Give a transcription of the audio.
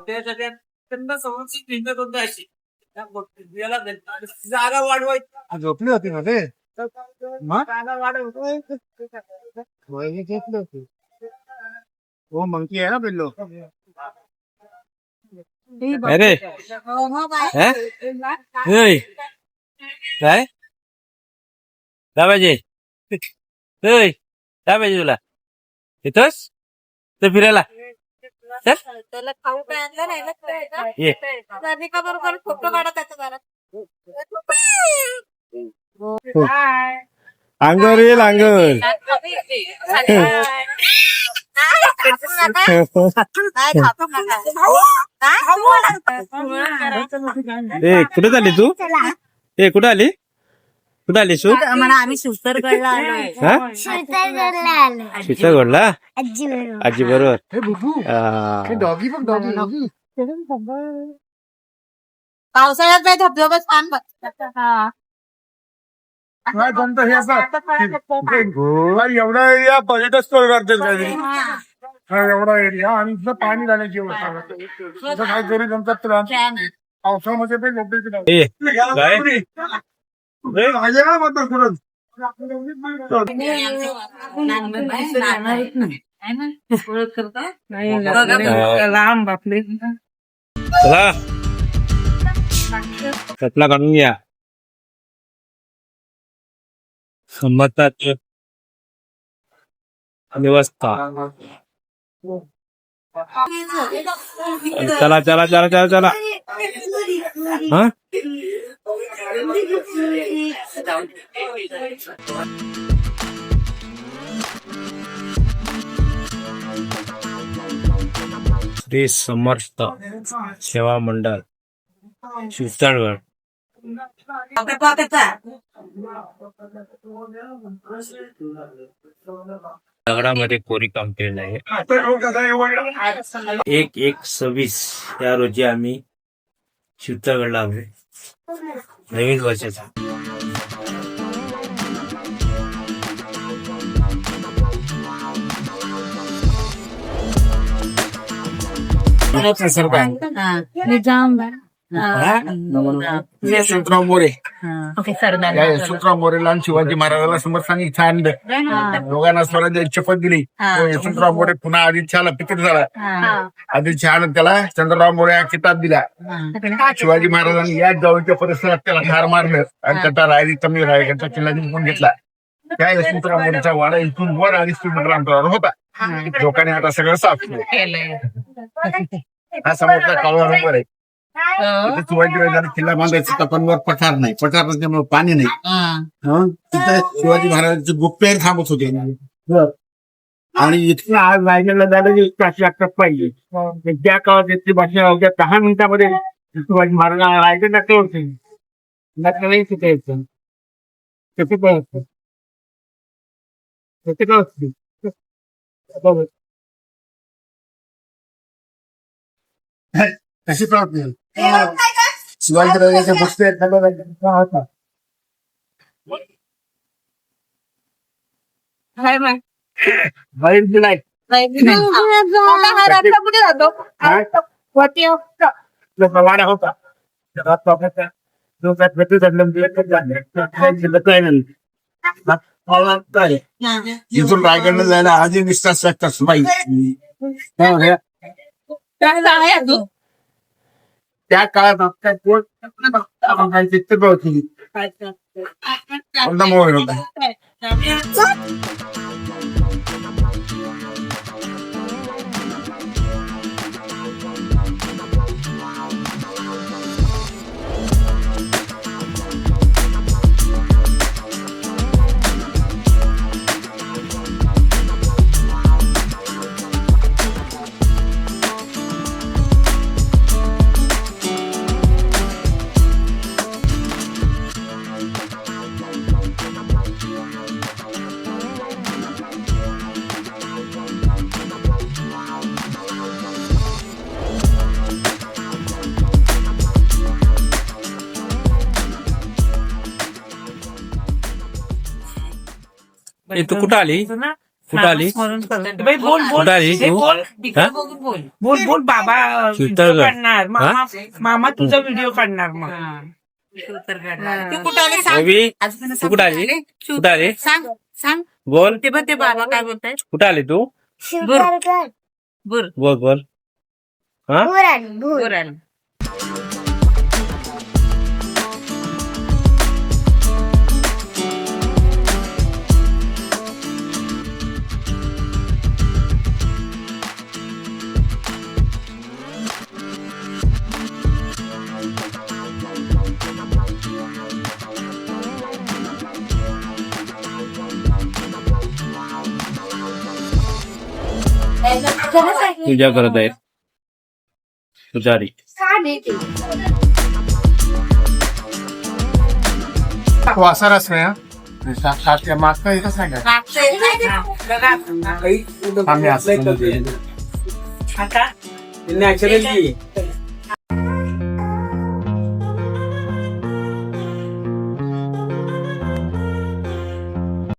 त्यांना समोरची भिंत होतं अशी याला जागा वाढवायची झोपली होती ना ते जागा वाढवतोय घेतलं होती हो मंकी आहे ना पिल्लो अरे काय पाहिजे काय पाहिजे तुला इथंच तर फिरायला त्याला खाऊ काय आणलं नाही का बरोबर फोटो काढा त्याचा अंगर येईल अंगर कुठे झाली तू कुठे आली शू आम्ही सुस्तरगडला आलोय शिवगडला आजी बरोबर डॉगी पण डॉगी पावसाळ्यात नाही धबधबा छान एवढा एरिया पर्यटक स्थळ करते एवढा एरिया आणि इथं पाणी जाण्याची व्यवस्था काय करू जमतात पावसामध्ये पण लांब बापले चला कटला काढून घ्या संमतात व्यवस्था चला चला चला चला चला हा श्री समर्थ सेवा मंडळ शिवतळगड दगडामध्ये कोरीकाम केलेलं आहे 1/1/26 या रोजी आम्ही शिवतळगडला आलोय नवीन वर्षाचा यशवंतराव मोरे यशवंतराव मोरेला आणि शिवाजी महाराजांना समर्थांनी इथं आणलं दोघांना स्वराज्याची शपथ दिली यशवंतराव मोरे पुन्हा आदिलशहाला फिकीर झाला आदिलशहानं त्याला चंद्रराव मोरे हा किताब दिला शिवाजी महाराजांनी याच जवळच्या परिसरात त्याला ठार मारलं आणि त्याचा रायरी कमी रायगडचा किल्ला जिंकून घेतला त्या यशवंतराव मोरेचा वाडा इथून वर 2.5 किलोमीटर अंतरावर होता लोकांनी आता सगळं साफ केलं हा समोरचा काळवा नंबर आहे शिवाजी राजाने किल्ला बांधायचा पण वर पठार नाही पठार नसल्यामुळे पाणी नाही तिथे शिवाजी महाराजांचे गुप्पेर थांबत होते आणि इथून आज रायगडला जायला 1 तास लागतात पाहिजे त्या काळात इथली भाषा अवघ्या 10 मिनिटांमध्ये शिवाजी महाराजांना रायगड टाकलं होते नाही शिकायचं कसं कळत कशी कळत नाही शिवाजी राजाच्या बसते वाडा होता इथून रायगडला जायला आधी 20 तास लागतात बाई त्या काळात कोणता मोबाईल होता तू कुठं आली कुठं आली बाई बोल बोल कुठं आली हे तू बोल हा? बोल बोल बाबा शीतल व्हिडिओ गड. काढणार मामा मामा तुझा व्हिडिओ काढणार मग तू कुठं आली सांग रवी तू कुठं आली कुठं आली सांग सांग बोल ते बघ ते बाबा काय बोलताय कुठं आली तू बुर बोल बोल हा बुर आली. पूजा करत आहेत पुजारी वासा रस आहे मागचं इथं सांगा आम्ही असं आता नॅचरली